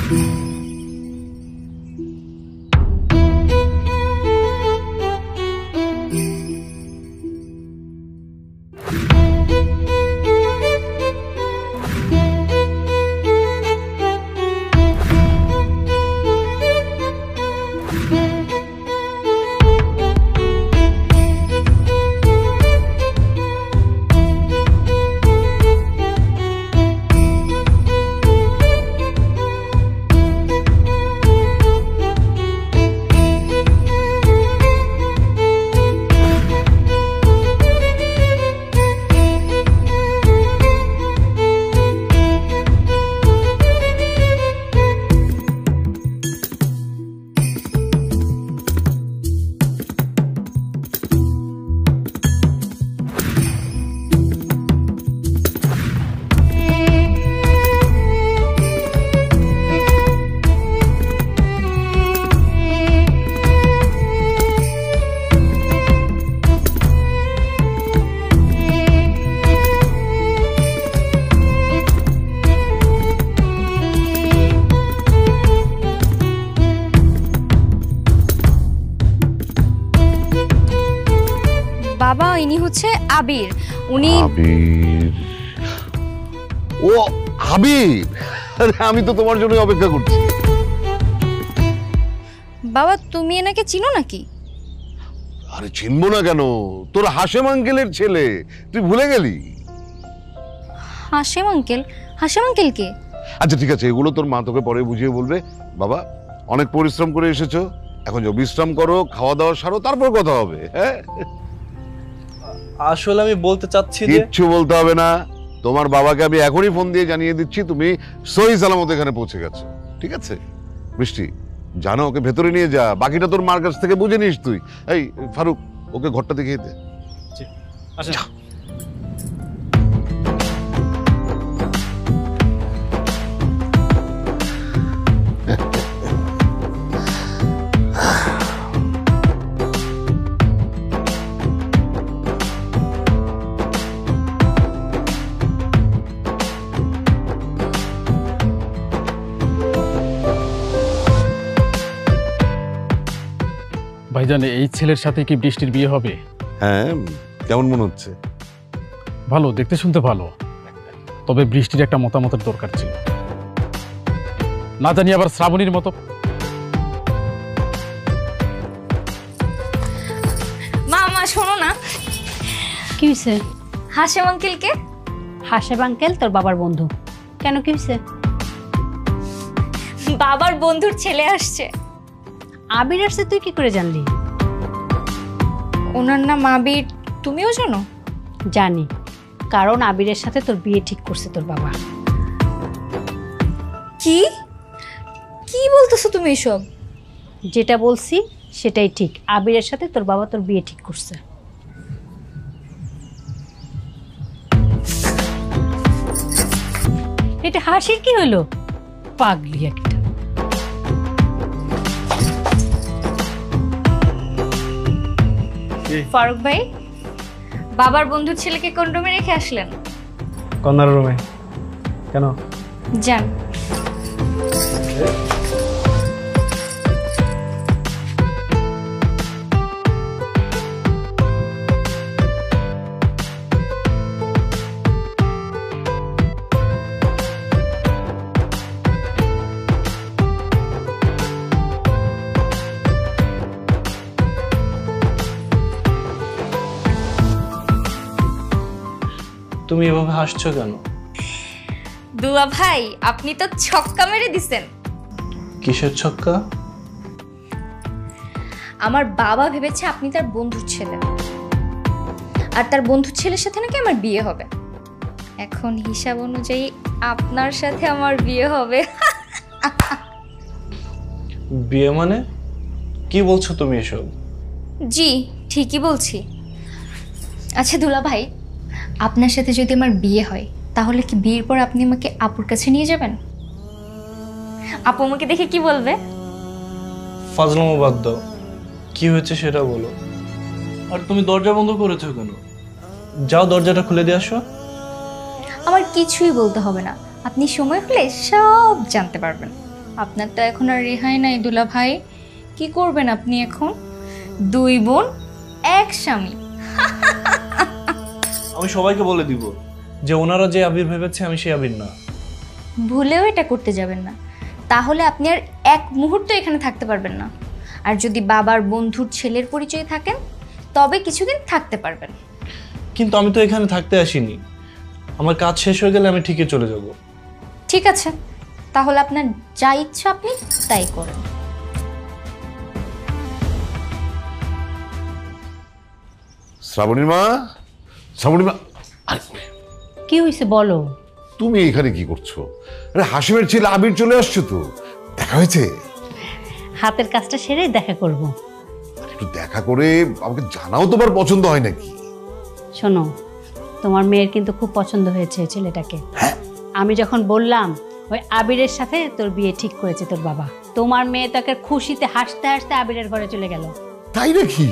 বাবা ইনি হচ্ছে আবির, উনি আবির। ও আবির, আমি তো তোমার জন্য অপেক্ষা করছি। বাবা তুমি এনাকে চিনো নাকি? আরে চিনবো না কেন, তোর হাশেম আঙ্কেলের ছেলে, তুই ভুলে গেলি? হাশেম আঙ্কেল? হাশেম আঙ্কেল কে? আচ্ছা ঠিক আছে, এগুলো তোর মা তোকে পরে বুঝিয়ে বলবে। বাবা অনেক পরিশ্রম করে এসেছো, এখন যাও বিশ্রাম করো, খাওয়া দাওয়া সারো, তারপর কথা হবে। হ্যাঁ আসলে আমি বলতে চাচ্ছি যে কিচ্ছু বলতে হবে না, তোমার বাবাকে আমি এখনই ফোন দিয়ে জানিয়ে দিচ্ছি তুমি সহি সালামত এখানে পৌঁছে গেছো। ঠিক আছে বৃষ্টি, জানো ওকে ভেতরে নিয়ে যা, বাকিটা তোর মার কাছ থেকে বুঝে নিস তুই। এই ফারুক, ওকে ঘরটা দেখিয়ে দে। আচ্ছা ভাইজান, এই ছেলের সাথে কি বৃষ্টির বিয়ে হবে? হ্যাঁ, কেমন মনে হচ্ছে? ভালো, দেখতে শুনতে ভালো, তবে বৃষ্টির একটা মতামতের দরকার ছিল, না জানি আবার শ্রাবণীর মতো। মা মা শোনো না। কি হয়েছে? হাশেম আঙ্কেল কে? হাশেম আঙ্কেল তোর বাবার বন্ধু। কেন, কি হয়েছে? বাবার বন্ধুর ছেলে আসছে। আবির আসছে, তুই কি করে জানলি? ওনার নাম আবির, তুমিও জানো? জানি, কারণ আবিরের সাথে তোর বিয়ে ঠিক করছে তোর বাবা। কি কি বলতেছো তুমি এসব? যেটা বলছি সেটাই ঠিক, আবিরের সাথে তোর বাবা তোর বিয়ে ঠিক করছে। এটা হাসির কি হলো? পাগলি একটা। ফারুক ভাই, বাবার বন্ধুর ছেলেকে কোন রুমে রেখে আসলেন? কর্নার রুমে। কেন? যান। তুমি এভাবে হাসছো কেন? দুলা ভাই, আপনি তো ছক্কা মেরে দিছেন। কিসের ছক্কা? আমার বাবা ভেবেছে আপনি তার বন্ধুর ছেলে, আর তার বন্ধুর ছেলের সাথে নাকি আমার বিয়ে হবে। এখন হিসাব অনুযায়ী আপনার সাথে আমার বিয়ে হবে। বিয়ে মানে কি বলছো তুমি এসব? জি ঠিকই বলছি। আচ্ছা দুলা ভাই, আপনার সাথে যদি আমার বিয়ে হয় তাহলে কি বিয়ের পর আপনি আমাকে আপুর কাছে নিয়ে যাবেন? আপু আমাকে দেখে কি বলবে? ফাজলামো বাদ দাও, কি হয়েছে সেটা বলো। আর তুমি দরজা বন্ধ করেছো কেন? যাও দরজাটা খুলে দিয়ে আসো। আমার কিছুই বলতে হবে না, আপনি সময় হলে সব জানতে পারবেন। আপনার তো এখন আর রেহাই নাই দুলা ভাই। কি করবেন আপনি এখন? 2 বোন 1 স্বামী। আমি সবাইকে বলে দিব যে ওনারা যে আবির ভেবেছে আমি সেই আবির না। ভুলেও এটা করতে যাবেন না, তাহলে আপনি আর 1 মুহূর্ত এখানে থাকতে পারবেন না। আর যদি বাবার বন্ধুর ছেলের পরিচয় থাকেন তবে কিছুদিন থাকতে পারবেন। কিন্তু আমি তো এখানে থাকতে আসিনি, আমার কাজ শেষ হয়ে গেলে আমি ঠিকই চলে যাব। ঠিক আছে, তাহলে আপনার যা ইচ্ছা আপনি তাই করেন। শ্রাবণীর মা, শ্রাবণীর মা, কি হয়েছে বলো? তুমি এখানে কি করছো? আরে হাসিমের ছেলে আবির চলে আসছো তো, দেখা হয়েছে? হাতের কাজটা সেরেই দেখা করব। একটু দেখা করে আমাকে জানাও তোমার পছন্দ হয় নাকি। শোনো, তোমার মেয়ের কিন্তু খুব পছন্দ হয়েছে ছেলেটাকে। আমি যখন বললাম ওই আবিরের সাথে তোর বিয়ে ঠিক করেছে তোর বাবা, তোমার মেয়ে তাকে খুশিতে হাসতে হাসতে আবিরের ঘরে চলে গেল। তাই নাকি?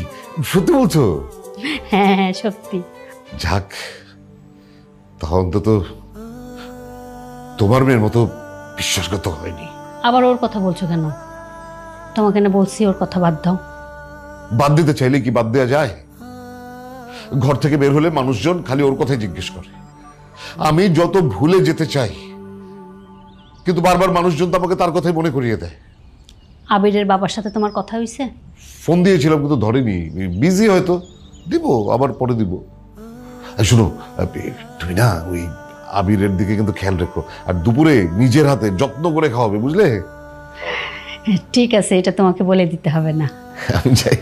সত্যি বলছো? হ্যাঁ হ্যাঁ সত্যি। যাক, তাহলে অন্তত তোমার মেয়ের মতো বিশ্বাসঘাতক হয়নি। আবার ওর কথা বলছো কেন? তোমাকে না বলছি ওর কথা বাদ দাও। বাদ দিতে চাইলে কি বাদ দেওয়া যায়? ঘর থেকে বের হলে মানুষজন খালি ওর কথাই জিজ্ঞেস করে। আমি যত ভুলে যেতে চাই, কিন্তু বারবার মানুষজন তো আমাকে তার কথাই মনে করিয়ে দেয়। আবিরের বাবার সাথে তোমার কথা হয়েছে? ফোন দিয়েছিলাম কিন্তু ধরেনি, বিজি হয়তো, দিব আবার পরে দিব। আর শুনো, তুমি না ওই আবিরের দিকে কিন্তু খেয়াল রেখো, আর দুপুরে নিজের হাতে যত্ন করে খাওয়াবে, বুঝলে? ঠিক আছে, এটা তোমাকে বলে দিতে হবে না। আমি যাই।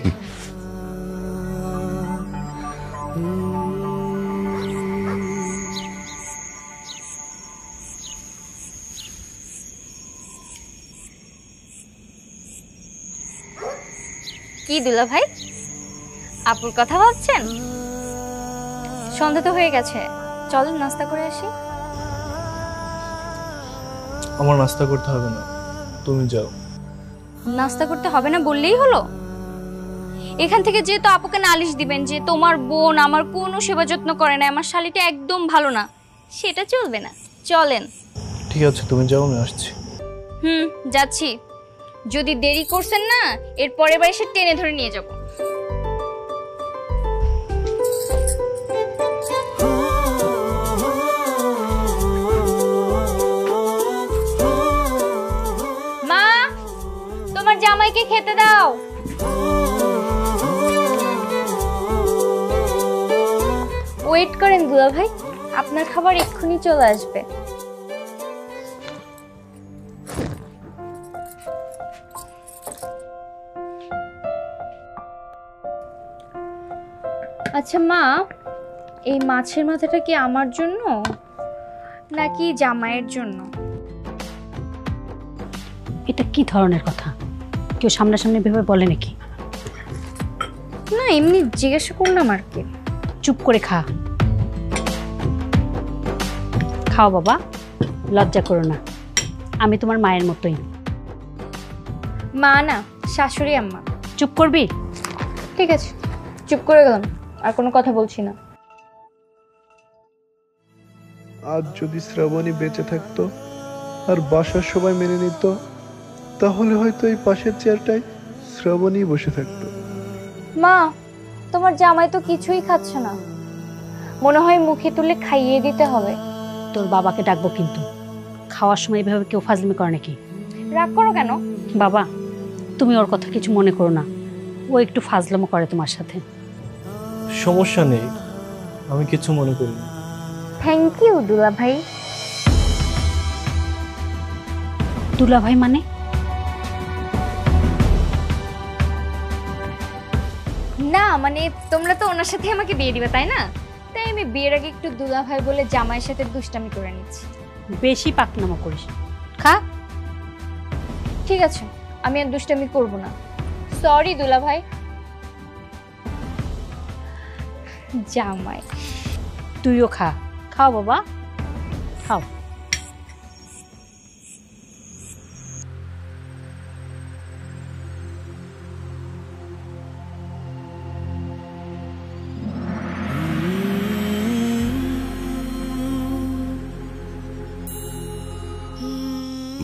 কি দুলা ভাই, আপুর কথা ভাবছেন? সন্ধ্যা তো হয়ে গেছে, চলেন নাস্তা করে আসি। আমার নাস্তা করতে হবে না, তুমি যাও। নাস্তা করতে হবে না বললেই হলো? এখান থেকে যেহেতু আপুকে নালিশ দিবেন যে তোমার বোন আমার কোনো সেবা যত্ন করে না, আমার শালিটা একদম ভালো না, সেটা চলবে না। চলেন। ঠিক আছে, তুমি যাও, আমি আসছি। যাচ্ছি। যদি দেরি করছেন না, এর পরের বার এসে টেনে ধরে নিয়ে যাব। মা, তোমার জামাইকে খেতে দাও। ওয়েট করেন দুলা ভাই, আপনার খাবার এক্ষুনি চলে আসবে। আচ্ছা মা, এই মাছের মাথাটা কি আমার জন্য নাকি জামাইয়ের জন্য? এটা কি ধরনের কথা? কেউ সামনাসামনি ভেবে বলে নাকি? না, এমনি জিজ্ঞাসা করলাম আর কি। চুপ করে খা। খাও বাবা, লজ্জা করো না, আমি তোমার মায়ের মতোই। মা না, শাশুড়ি আম্মা। চুপ করবি? ঠিক আছে, চুপ করে গেলাম, আর কোনো কথা বলছি না। আজ যদি শ্রাবণী বেঁচে থাকতো আর বাসার সবাই মেনে নিত, তাহলে হয়তো এই পাশের চেয়ারটায় শ্রাবণী বসে থাকতো। মা, তোমার জামাই তো কিছুই খাচ্ছে না, মনে হয় মুখে তুলে খাইয়ে দিতে হবে। তোর বাবাকে ডাকবো কিন্তু। খাওয়ার সময় এভাবে কেউ ফাজলামি করে নাকি? রাগ করো কেন? বাবা, তুমি ওর কথা কিছু মনে করো না, ও একটু ফাজলামো করে তোমার সাথে। সমস্যা নেই, আমি কিছু মনে করি না। থ্যাংক ইউ দুলা ভাই। দুলা ভাই মানে? না মানে, তোমরা তো ওনার সাথে আমাকে বিয়ে দিবে তাই না? তাই আমি বিয়ের আগে একটু দুলা ভাই বলে জামাইয়ের সাথে দুষ্টামি করে নিচ্ছি। বেশি পাকনামো করিস। খা। ঠিক আছে, আমি আর দুষ্টামি করব না। সরি দুলা ভাই। জামাই, তুইও খা। খাও বাবা, খাও।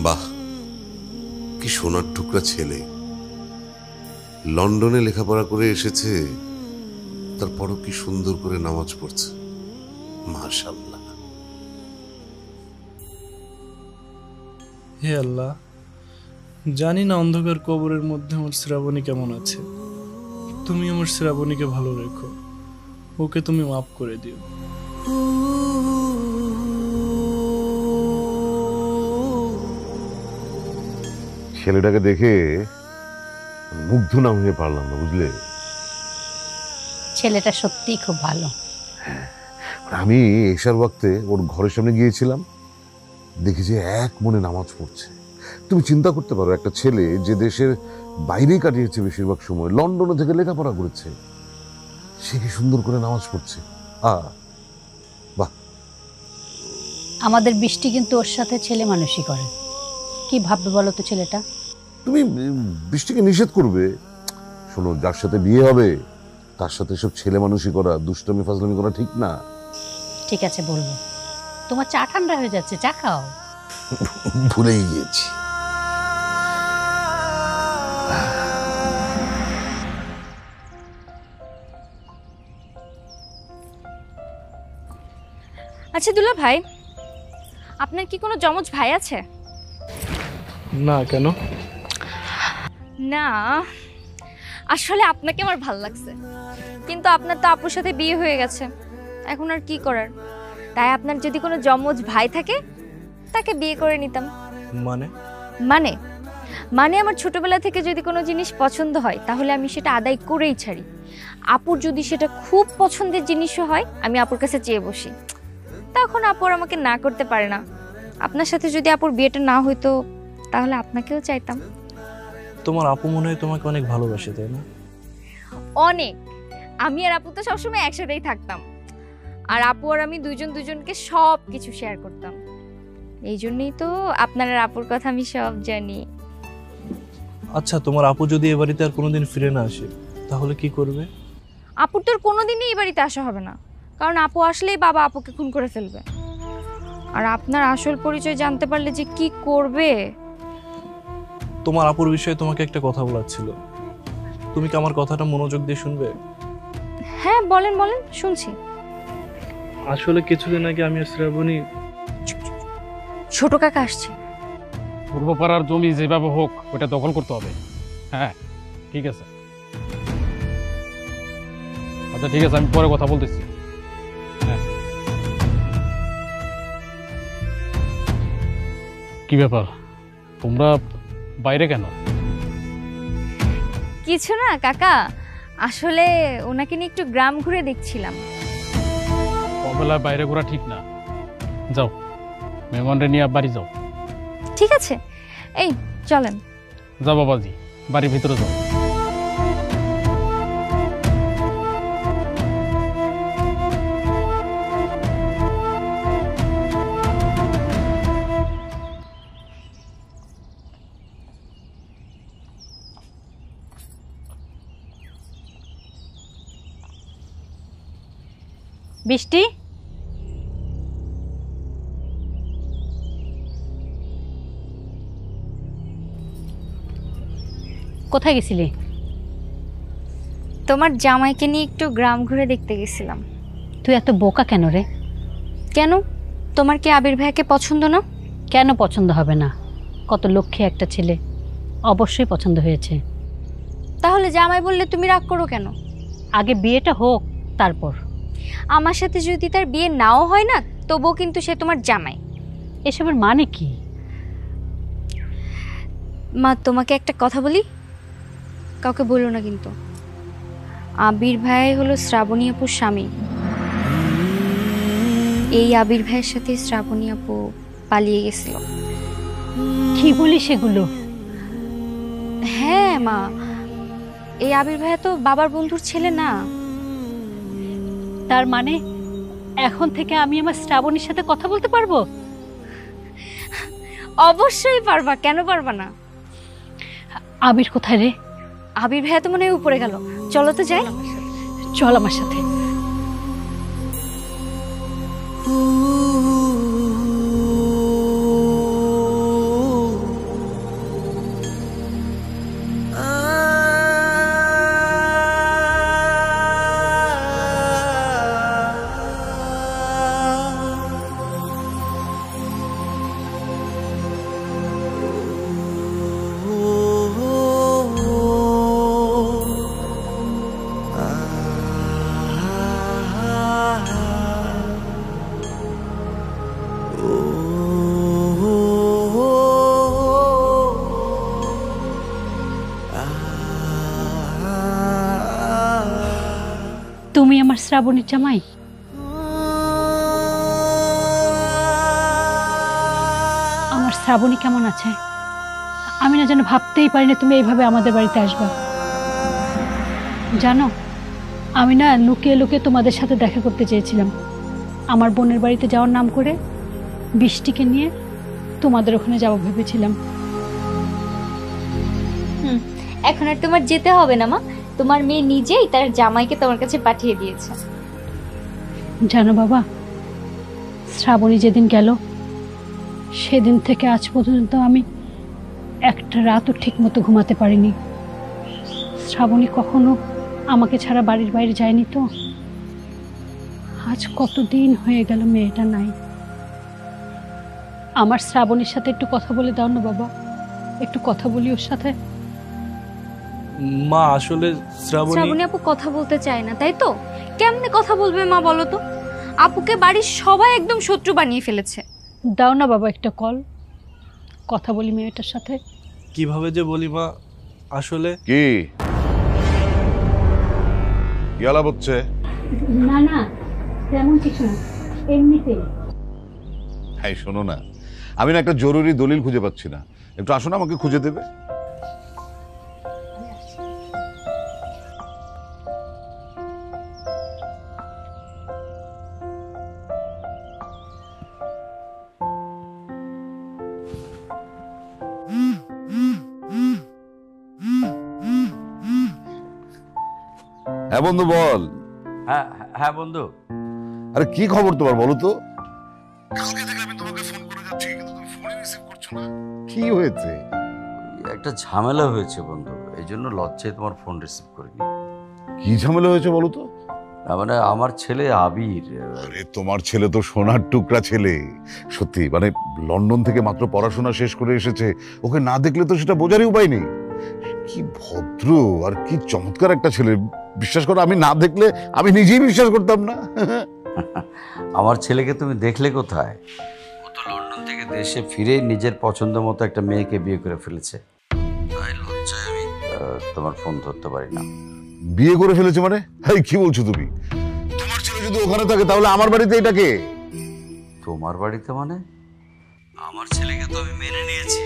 বাহ, কি সোনার টুকরা ছেলে, লন্ডনে লেখাপড়া করে এসেছে, তারপরও কি সুন্দর করে নামাজ পড়ছে। মাশাআল্লাহ। হে আল্লাহ, জানি না অন্ধকার কবরের মধ্যে আমার শ্রাবণী কেমন আছে। তুমি আমার শ্রাবণীকে ভালো রেখো, ওকে তুমি মাফ করে দিও। ছেলেটাকে দেখে মুগ্ধ না হয়ে পারলাম না, বুঝলে। ছেলেটা সত্যিই খুব ভালো। আমি এশার ওয়াক্তে ওর ঘরের সামনে গিয়েছিলাম, দেখি যে এক মনে নামাজ পড়ছে। তুমি চিন্তা করতে পারো, একটা ছেলে যে দেশের বাইরেই কাটিয়েছে বেশিরভাগ সময়, লন্ডনে থেকে লেখাপড়া করেছে, সে কি সুন্দর করে নামাজ পড়ছে। বাহ। আমাদের বৃষ্টি কিন্তু ওর সাথে ছেলে মানুষই করে। কি ভাববে বলো তো ছেলেটা? তুমি বৃষ্টিকে নিষেধ করবে? শোনো, যার সাথে বিয়ে হবে তার সাথে সব ছেলে মানুষই করা, দুষ্টামি ফাজলামি করা ঠিক না। ঠিক আছে, বলবো। তোমার চা ঠান্ডা হয়ে যাচ্ছে, চা খাও। ভুলেই গিয়েছি। আচ্ছা দুলা ভাই, আপনার কি কোনো যমজ ভাই আছে? না, কেন? না, আসলে আপনাকে আমার ভালো লাগছে, কিন্তু আপনার তো আপুর সাথে বিয়ে হয়ে গেছে, এখন আর কি করার। তাই আপনার যদি কোনো যমজ ভাই থাকে তাকে বিয়ে করে নিতাম। মানে? মানে মানে আমার ছোটবেলা থেকে যদি কোনো জিনিস পছন্দ হয় তাহলে আমি সেটা আদায় করেই ছাড়ি। আপুর যদি সেটা খুব পছন্দের জিনিসও হয়, আমি আপুর কাছে চেয়ে বসি, তখন আপুর আমাকে না করতে পারে না। আপনার সাথে যদি আপুর বিয়েটা না হইতো তাহলে আপনাকেও চাইতাম। তোমার আপু মনে হয় তোমাকে অনেক ভালোবাসে, তাই না? অনেক। আমি আর আপু তো সবসময় একসাথেই থাকতাম, আর আপু আর আমি দুজনকে সব কিছু শেয়ার করতাম। এই জন্যই তো আপনার আর আপুর কথা আমি সব জানি। আচ্ছা, তোমার আপু যদি এ বাড়িতে আর কোনোদিন ফিরে না আসে তাহলে কি করবে? আপুর তোর কোনোদিনই এই বাড়িতে আসা হবে না, কারণ আপু আসলেই বাবা আপুকে খুন করে ফেলবে। আর আপনার আসল পরিচয় জানতে পারলে যে কি করবে। তোমার আপুর বিষয়ে তোমাকে একটা কথা বলার ছিল, তুমি কি আমার কথাটা মনোযোগ দিয়ে শুনবে? হ্যাঁ বলেন বলেন, শুনছি। আসলে কিছুদিন আগে আমি আর শ্রাবণী। ছোট কাকা আসছে। পূর্বপাড়ার জমি যেভাবে হোক ওটা দখল করতে হবে। হ্যাঁ ঠিক আছে, আচ্ছা ঠিক আছে, আমি পরে কথা বলতেছি। হ্যাঁ। কি ব্যাপার, তোমরা বাইরে কেন? কিছু না কাকা, আসলে ওনাকে নিয়ে একটু গ্রাম ঘুরে দেখছিলাম। অবেলায় বাইরে ঘোরা ঠিক না, যাও মেহমানরে নিয়ে বাড়ি যাও। ঠিক আছে, এই চলেন। যাও বাবাজি, বাড়ির ভিতরে যাও। বৃষ্টি, কোথায় গেছিলি? তোমার জামাইকে নিয়ে একটু গ্রাম ঘুরে দেখতে গেছিলাম। তুই এত বোকা কেন রে? কেন, তোমার কি আবির ভাইকে পছন্দ না? কেন পছন্দ হবে না? কত লক্ষ্মী একটা ছেলে, অবশ্যই পছন্দ হয়েছে। তাহলে জামাই বললে তুমি রাগ করো কেন? আগে বিয়েটা হোক, তারপর। আমার সাথে যদি তার বিয়ে নাও হয় না, তবুও কিন্তু সে তোমার জামাই। এসবের মানে কি? মা, তোমাকে একটা কথা বলি, কাউকে বলো না কিন্তু। আবির ভাই হলো শ্রাবণী আপুর স্বামী। এই আবির ভাইয়ের সাথে শ্রাবণী আপু পালিয়ে গেছিল। কি বলি সেগুলো? হ্যাঁ মা, এই আবির ভাইয়া তো বাবার বন্ধুর ছেলে না। তার মানে এখন থেকে আমি আমার শ্রাবণীর সাথে কথা বলতে পারবো? অবশ্যই পারবা, কেন পারবা না? আবির কোথায় রে? আবির ভাইয়া তো মনে হয় উপরে গেল, চলো তো যাই। চল আমার সাথে। তুমি আমার শ্রাবণীর জামাই? আমার শ্রাবণী কেমন আছে? আমি না যেন ভাবতেই পারি না তুমি এইভাবে আমাদের বাড়িতে আসবা। জানো, আমি না লুকিয়ে লুকিয়ে তোমাদের সাথে দেখা করতে চেয়েছিলাম। আমার বোনের বাড়িতে যাওয়ার নাম করে বৃষ্টিকে নিয়ে তোমাদের ওখানে যাবো ভেবেছিলাম। এখন আর তোমার যেতে হবে না মা, তোমার মেয়ে নিজেই তার জামাইকে তোমার কাছে পাঠিয়ে দিয়েছে। জানো বাবা, শ্রাবণী যেদিন গেল সেদিন থেকে আজ পর্যন্ত আমি একটা রাতও ঠিক মতো ঘুমাতে পারিনি। শ্রাবণী কখনো আমাকে ছাড়া বাড়ির বাইরে যায়নি তো। আজ কতদিন হয়ে গেল মেয়েটা নাই। আমার শ্রাবণীর সাথে একটু কথা বলে দাও না বাবা, একটু কথা বলি ওর সাথে। মা আসলে শ্রাবণী আপু কথা বলতে চায় না, তাই তো? কেমনে কথা বলবে মা বলো তো? আপুকে বাড়ির সবাই একদম শত্রু বানিয়ে ফেলেছে। দাও না বাবা একটা কল, কথা বলি মেয়েটার সাথে। কিভাবে যে বলি মা, আসলে কি আলাপ হচ্ছে? না না, তেমন কিছু না, এমনিতে। হ্যাঁ শোনো না, আমি না একটা জরুরি দলিল খুঁজে পাচ্ছি না, একটু আসো না, আমাকে খুঁজে দেবে। হ্যাঁ বন্ধু বল। হ্যাঁ হ্যাঁ বন্ধু। আরে কি খবর তোমার বলো তো? কালকে থেকে আমি তোমাকে ফোন করে যাচ্ছি কিন্তু তুমি ফোনই রিসিভ করছো না, কি হয়েছে? একটা ঝামেলা হয়েছে বন্ধু, এই জন্য লজ্জায় তোমার ফোন রিসিভ করিনি। কি ঝামেলা হয়েছে বলো তো? মানে আমার ছেলে আবির। আরে তোমার ছেলে তো সোনার টুকরা ছেলে, সত্যি মানে লন্ডন থেকে মাত্র পড়াশোনা শেষ করে এসেছে, ওকে না দেখলে তো সেটা বোঝারই উপায় নেই। কি ভদ্র আর কি চমৎকার একটা ছেলে, বিশ্বাস করো আমি না দেখলে আমি নিজেই বিশ্বাস করতাম না। আমার ছেলেকে তুমি দেখলে কোথায়? ও তো লন্ডন থেকে দেশে ফিরে নিজের পছন্দ মতো একটা মেয়েকে বিয়ে করে ফেলেছে, তাই লজ্জায় আমি তোমার ফোন ধরতে পারি না। বিয়ে করে ফেলেছে মানে? এই কি বলছো তুমি? তোমার ছেলে যদি ওখানে থাকে তাহলে আমার বাড়িতে এটাকে? তোমার বাড়িতে মানে? আমার ছেলেকে তো আমি মেনে নিয়েছি,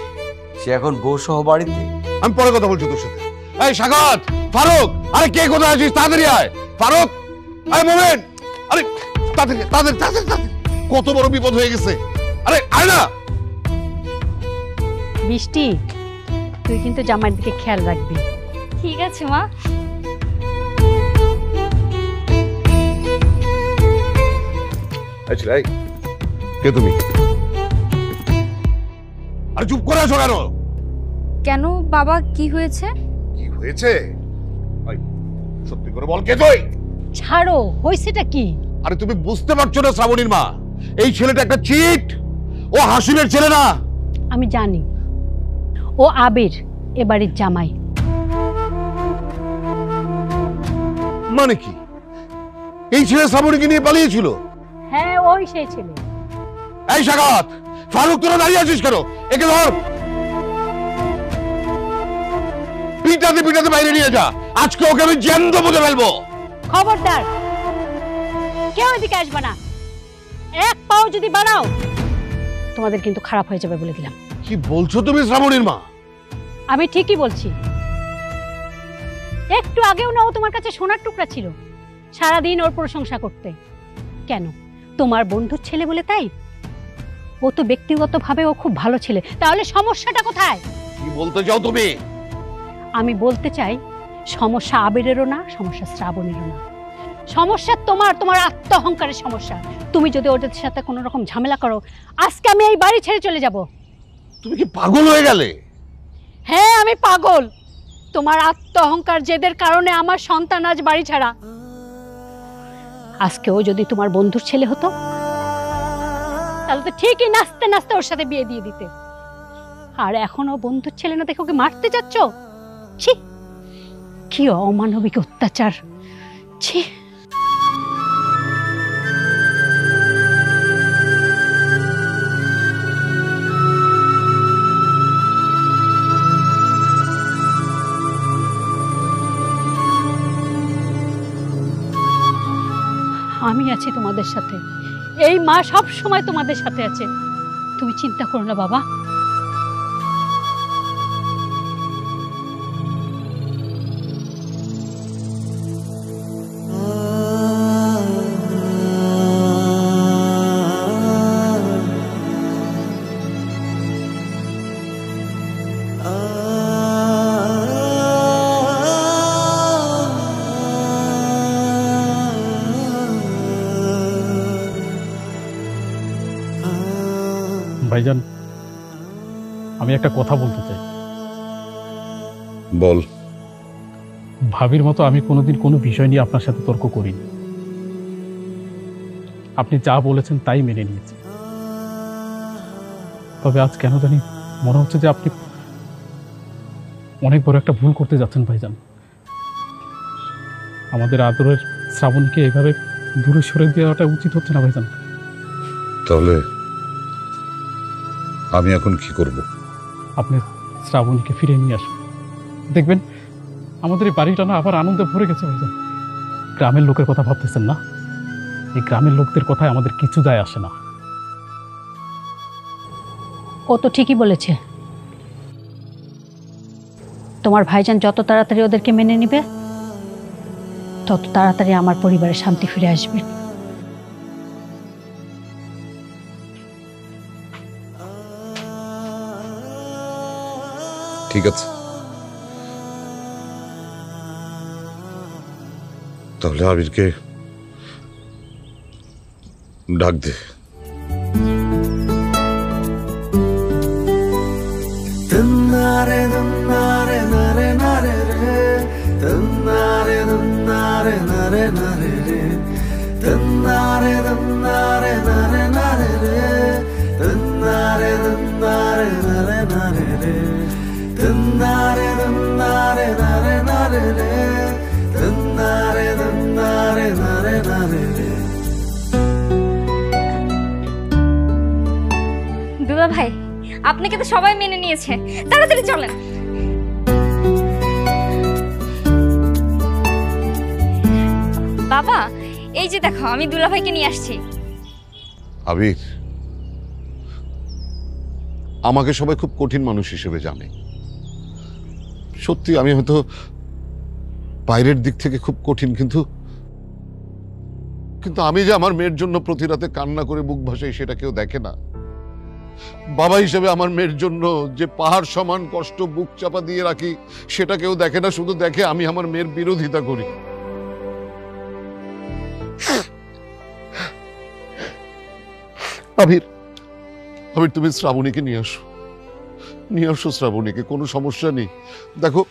সে এখন বউ সহ বাড়িতে। আমি পরে কথা বলছি তোর সাথে। এই সাগত, ফারুক, আরে কে কোথায় আছিস? তাড়াতাড়ি আয়। ফারুক, আরে মোমেন, আরে তাড়াতাড়ি তাড়াতাড়ি তাড়াতাড়ি, কত বড় বিপদ হয়ে গেছে। আরে আয় না। বৃষ্টি, তুই কিন্তু জামাইয়ের দিকে খেয়াল রাখবি। ঠিক আছে মা। আচ্ছা এই কে তুমি? আরে চুপ করে আছো কেন? কেন বাবা, কি হয়েছে? কি হয়েছে? এই সত্যি করে বল, কে তুই? ছাড়ো, হয়েছেটা কি? আরে তুমি বুঝতে পারছো না শ্রাবণীর মা, এই ছেলেটা একটা চিট, ও হাসিনের ছেলে না। আমি জানি ও আবির এ বাড়ির জামাই। মানে কি এই ছেলে শ্রাবণীকে নিয়ে পালিয়েছিল? হ্যাঁ, ওই সেই ছেলে। এই সাগত, ফারুক তোরা দাঁড়িয়ে আছিস কেন? একে ধর, পিটাতে পিটাতে বাইরে নিয়ে যা, আজকে ওকে আমি জ্যান্ত পুঁতে ফেলবো। খবরদার, কেউ এদিকে আসবে না। এক পাও যদি বাড়াও তোমাদের কিন্তু খারাপ হয়ে যাবে বলে দিলাম। কি বলছো তুমি শ্রাবণীর মা? আমি ঠিকই বলছি। একটু আগেও না ও তোমার কাছে সোনার টুকরা ছিল, সারাদিন ওর প্রশংসা করতে। কেন? তোমার বন্ধুর ছেলে বলে তাই? ও তো ব্যক্তিগতভাবে ও খুব ভালো ছেলে, তাহলে সমস্যাটা কোথায়? কি বলতে চাও তুমি? আমি বলতে চাই সমস্যা আবিরেরও না, সমস্যা শ্রাবণীরও না, সমস্যা তোমার আত্ম অহংকারের সমস্যা। তুমি যদি ওদের সাথে কোনো রকম ঝামেলা করো, আজকে আমি এই বাড়ি ছেড়ে চলে যাব। তুমি কি পাগল হয়ে গেলে? হ্যাঁ, আমি পাগল। তোমার আত্ম অহংকার জেদের কারণে আমার সন্তান আজ বাড়ি ছাড়া। আজকেও যদি তোমার বন্ধুর ছেলে হতো তাহলে তো ঠিকই নাচতে নাচতে ওর সাথে বিয়ে দিয়ে দিতে। আর এখনো বন্ধুর ছেলে না দেখে ওকে মারতে যাচ্ছ? ছি, কি অমানবিক অত্যাচার! ছি। আমি আছি তোমাদের সাথে, এই মা সব সময় তোমাদের সাথে আছে, তুমি চিন্তা করো না বাবা। ভাইজান, আমি একটা কথা বলতে চাই। বল। ভাবির মতো আমি কোনোদিন কোনো বিষয় নিয়ে আপনার সাথে তর্ক করিনি। আপনি যা বলেছেন তাই মেনে নিয়েছি। তবে আজ কেন জানি মনে হচ্ছে যে আপনি অনেক বড় একটা ভুল করতে যাচ্ছেন ভাইজান। আমাদের আদরের শ্রাবণীকে এভাবে দূরে সরে দেওয়াটা উচিত হচ্ছে না ভাইজান। তাহলে আমি এখন কি করব? আপনি শ্রাবণীকে ফিরে নিয়ে আসুন, দেখবেন আমাদের এই বাড়িটা না আবার আনন্দে ভরে গেছে ভাইজান। গ্রামের লোকের কথা ভাবতেছেন না? এই গ্রামের লোকদের কথায় আমাদের কিছু যায় আসে না। ও তো ঠিকই বলেছে, তোমার ভাইজান যত তাড়াতাড়ি ওদেরকে মেনে নিবে তত তাড়াতাড়ি আমার পরিবারের শান্তি ফিরে আসবে। ঠিক আছে, তাহলে আবিরকে ডাক দে। দুলা ভাই, আপনাকে তো সবাই মেনে নিয়েছে, তাড়াতাড়ি চলেন। বাবা, এই যে দেখো আমি দুলা ভাইকে নিয়ে আসছি। আবির, আমাকে সবাই খুব কঠিন মানুষ হিসেবে জানে। সত্যি আমি হয়তো বাইরের দিক থেকে খুব কঠিন, কিন্তু আমি যে আমার মেয়ের জন্য প্রতি রাতে কান্না করে বুক ভাসাই সেটা কেউ দেখে না। বাবা হিসেবে আমার মেয়ের জন্য যে পাহাড় সমান কষ্ট বুক চাপা দিয়ে রাখি সেটা কেউ দেখে না, শুধু দেখে আমি আমার মেয়ের বিরোধিতা করি। আবির, তুমি শ্রাবণীকে নিয়ে আসো শ্রাবণীকে, কোনো সমস্যা নেই। দেখো,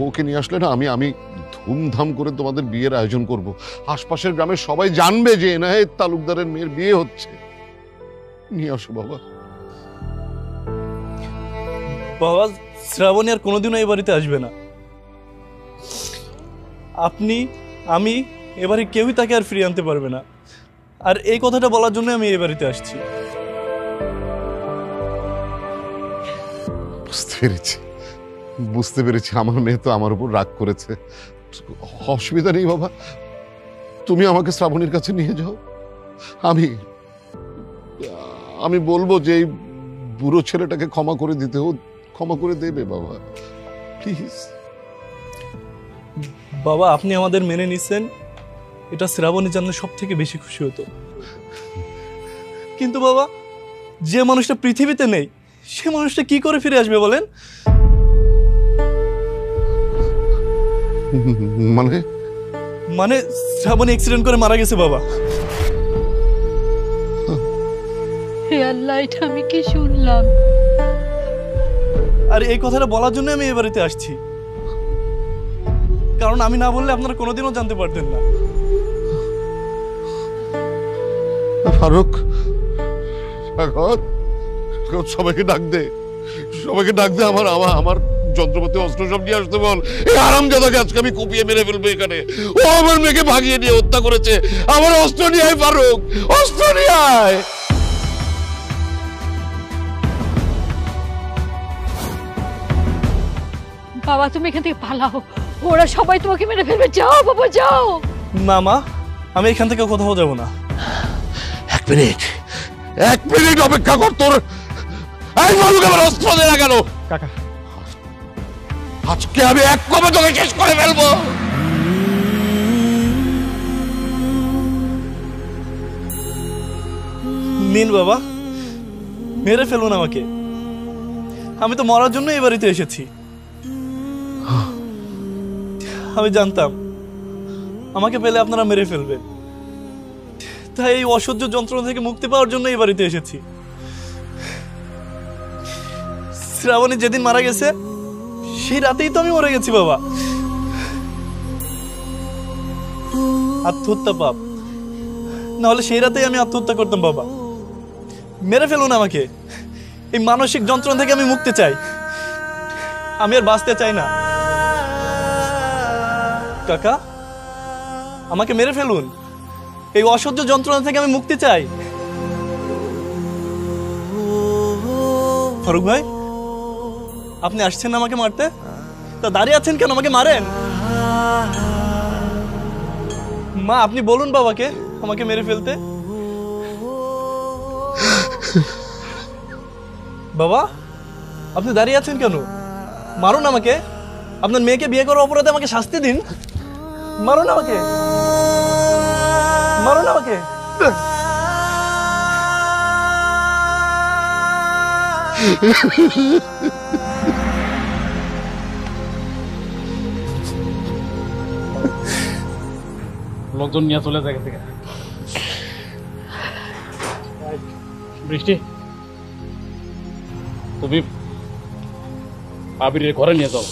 ওকে নিয়ে আসলে না আমি ধুমধাম করে তোমাদের বিয়ের আয়োজন করব। আশপাশের গ্রামের সবাই জানবে যে এনায়েত তালুকদারের মেয়ের বিয়ে হচ্ছে। নিয়ে আসো বাবা। বাবা, শ্রাবণী আর কোনোদিনও এই বাড়িতে আসবে না। আপনি, আমি, এবারে কেউই তাকে আর ফিরিয়ে আনতে পারবে না। আর এই কথাটা বলার জন্য আমি এই বাড়িতে আসছি। বুঝতে পেরেছি আমার মেয়ে তো আমার উপর রাগ করেছে। অসুবিধা নেই বাবা, তুমি আমাকে শ্রাবণীর কাছে নিয়ে যাও। আমি বলবো যে এই বুড়ো ছেলেটাকে ক্ষমা করে দিতে, ও ক্ষমা করে দেবে বাবা, প্লিজ। বাবা, আপনি আমাদের মেনে নিছেন, এটা শ্রাবণী জানলে সব থেকে বেশি খুশি হতো। কিন্তু বাবা, যে মানুষটা পৃথিবীতে নেই সে মানুষটা কি করে ফিরে আসবে বলেন? মানে শ্রাবণী অ্যাক্সিডেন্ট করে মারা গেছে বাবা। হে আল্লাহ, এটা আমি কি শুনলাম? আর এই কথাটা বলার জন্য আমি এই বাড়িতে আসছি, কারণ আমি না বললে আপনারা কোনোদিনও জানতে পারতেন না। ফারুক, সবাইকে ডাক দে, আমার যন্ত্রপাতি অস্ত্র সব নিয়ে আসতে বল। এই হারামজাদাকে আজকে আমি কুপিয়ে মেরে ফেলবো এখানে। ও আমার মেয়েকে ভাগিয়ে নিয়ে হত্যা করেছে। আমার অস্ত্র নিয়ে আয় ফারুক, অস্ত্র নিয়ে আয়। বাবা, তুমি এখান থেকে পালাও, ওরা সবাই তোমাকে মেরে ফেলবে। যাও বাবা, যাও। না মা, আমি এখান থেকে কোথাও যাব না। 1 মিনিট অপেক্ষা কর। তোর এই মানুষকে আমার অস্ত্র দে না কেন? কাকা, আজকে আমি এক কবে তোকে শেষ করে ফেলবো। নিন বাবা, মেরে ফেলুন আমাকে। আমি তো মরার জন্য এই বাড়িতে এসেছি। আমি জানতাম আমাকে পেলে আপনারা মেরে ফেলবেন, তাই এই অসহ্য যন্ত্রণা থেকে মুক্তি পাওয়ার জন্য এই বাড়িতে এসেছি। শ্রাবণী যেদিন মারা গেছে সেই রাতেই তো আমি মরে গেছি বাবা। আত্মহত্যা পাপ, নাহলে সেই রাতেই আমি আত্মহত্যা করতাম বাবা। মেরে ফেলুন আমাকে, এই মানসিক যন্ত্রণা থেকে আমি মুক্তি চাই। আমি আর বাঁচতে চাই না। কাকা, আমাকে মেরে ফেলুন, এই অসহ্য যন্ত্রণা থেকে আমি মুক্তি চাই। ফারুক ভাই, আপনি আসছেন না আমাকে মারতে? তা দাঁড়িয়ে আছেন কেন? আমাকে মারেন। মা, আপনি বলুন বাবাকে আমাকে মেরে ফেলতে। বাবা, আপনি দাঁড়িয়ে আছেন কেন? মারুন আমাকে। আপনার মেয়েকে বিয়ে করার অপরাধে আমাকে শাস্তি দিন। মারুন আমাকে, মারুন আমাকে। লোকজন নিয়ে চলে জায়গা থেকে। বৃষ্টি, তুমি আবিরের ঘরে নিয়ে যাও।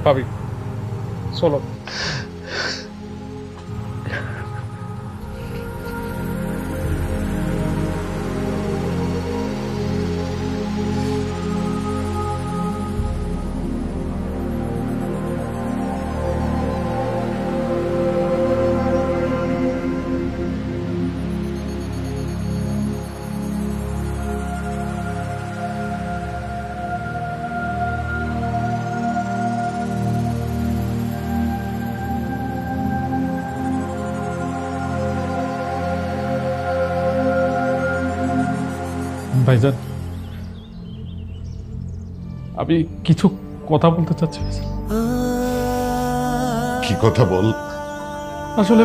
ভাবি চলো। ভাইজান, আমি কিছু কথা বলতে চাচ্ছি। কি কথা বল? আসলে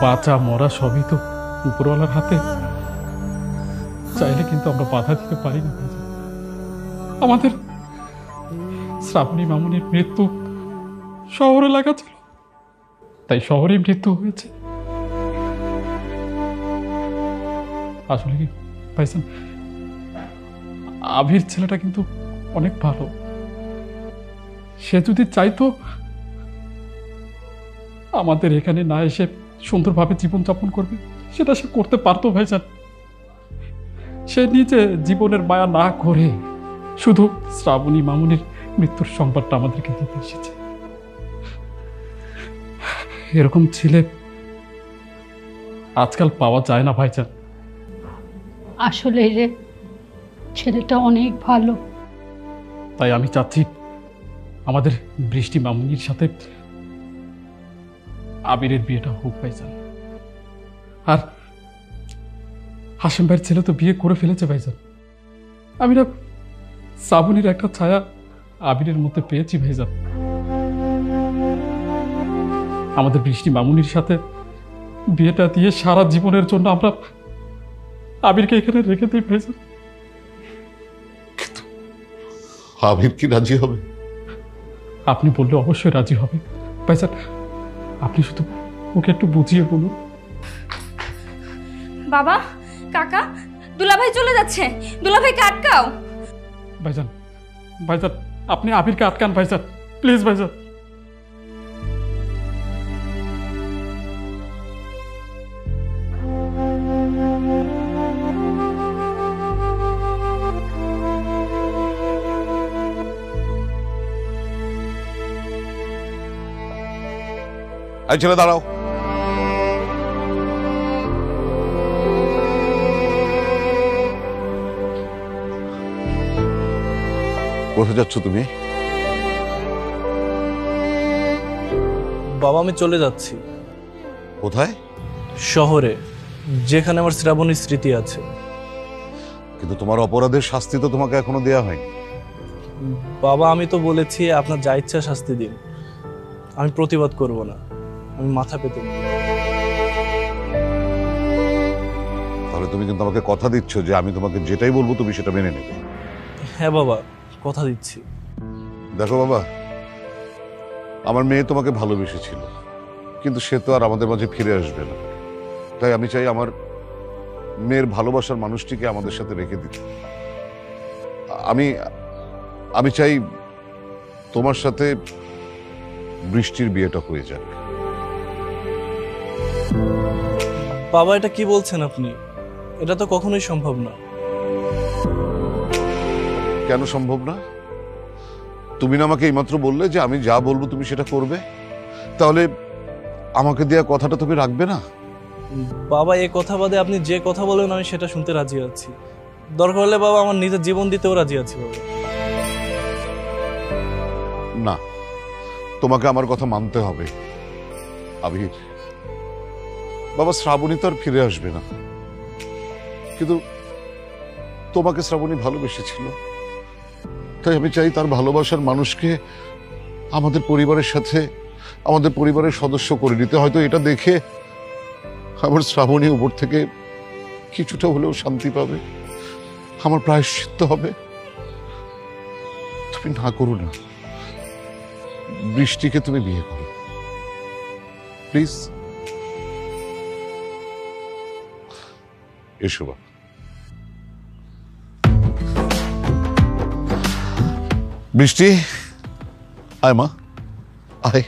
বাঁচা মরা সবই তো উপরওয়ালার হাতে। চাইলে কিন্তু আমরা বাধা দিতে পারি না। আমাদের শ্রাবণী মামুনির মৃত্যু শহরে লাগা ছিল, তাই শহরে মৃত্যু হয়েছে। আসলে কি ভাইজান, আবির ছেলেটা কিন্তু অনেক ভালো। সে যদি চাইতো আমাদের এখানে না এসে সুন্দরভাবে জীবনযাপন করবে, সেটা সে করতে পারতো ভাইজান। সে নিজে জীবনের মায়া না করে শুধু শ্রাবণী মামুনির মৃত্যুর সংবাদটা আমাদেরকে দিতে এসেছে। এরকম ছেলে আজকাল পাওয়া যায় না ভাইজান। আসলে রে, ছেলেটা অনেক ভালো। তাই আমি চাচ্ছি আমাদের বৃষ্টি মামুনির সাথে আবিরের বিয়েটা হোক ভাইজান। আর হাসেম ভাইয়ের ছেলে তো বিয়ে করে ফেলেছে ভাইজান। আমি না শ্রাবণীর একটা ছায়া আবিরের মধ্যে পেয়েছি ভাইজান। আমাদের বৃষ্টি মামুনির সাথে বিয়েটা দিয়ে সারা জীবনের জন্য আমরা আবিরকে এখানে রেখে দিই ভাইজান। আবির কি রাজি হবে? আপনি বললে অবশ্যই রাজি হবে ভাইজান। আপনি শুধু ওকে একটু বুঝিয়ে বলুন। বাবা, কাকা, দুলাভাই চলে যাচ্ছে। দুলাভাইকে আটকাও। ভাইজান, ভাইজান, আপনি আবিরকে আটকান ভাইজান, প্লিজ ভাইজান। এই ছেলে দাঁড়াও। কোথায় যাচ্ছ তুমি? বাবা আমি চলে যাচ্ছি কোথায়? শহরে, যেখানে আমার শ্রাবণীর স্মৃতি আছে। কিন্তু তোমার অপরাধের শাস্তি তো তোমাকে এখনো দেয়া হয়নি। বাবা আমি তো বলেছি আপনার যা ইচ্ছা শাস্তি দিন, আমি প্রতিবাদ করব না, আমি মাথা পেতে নেব। তাহলে তুমি কিন্তু আমাকে কথা দিচ্ছ যে আমি তোমাকে যেটাই বলবো তুমি সেটা মেনে নেবে? হ্যাঁ বাবা, কথা দিচ্ছি। দেখো বাবা, আমার মেয়ে তোমাকে ভালোবেসেছিল, কিন্তু সে তো আর আমাদের মাঝে ফিরে আসবে না। তাই আমি চাই আমার মেয়ের ভালোবাসার মানুষটিকে আমাদের সাথে রেখে দিতে। আমি চাই তোমার সাথে বৃষ্টির বিয়েটা হয়ে যাক। বাবা এটা কি বলছেন আপনি? এটা তো কখনোই সম্ভব না। কেন সম্ভব না? তুমি না আমাকে এইমাত্র বললে যে আমি যা বলবো তুমি সেটা করবে, তাহলে আমাকে দেয়া কথাটা তুমি রাখবে না? বাবা এই কথা বাদে আপনি যে কথা বলেন আমি সেটা শুনতে রাজি আছি। দরকার হলে বাবা আমার নিজের জীবন দিতেও রাজি আছি বাবা। না, তোমাকে আমার কথা মানতে হবে আবির। বাবা, শ্রাবণী তো আর ফিরে আসবে না, কিন্তু তোমাকে শ্রাবণী ভালোবেসেছিল। তাই আমি চাই তার ভালোবাসার মানুষকে আমাদের পরিবারের সাথে, আমাদের পরিবারের সদস্য করে নিতে। হয়তো এটা দেখে আমার শ্রাবণী উপর থেকে কিছুটা হলেও শান্তি পাবে, আমার প্রায়শ্চিত্ত হবে। তুমি না করো না, বৃষ্টিকে তুমি বিয়ে করো প্লিজ। এসো বাবা। বৃষ্টি, আয় মা, আয়।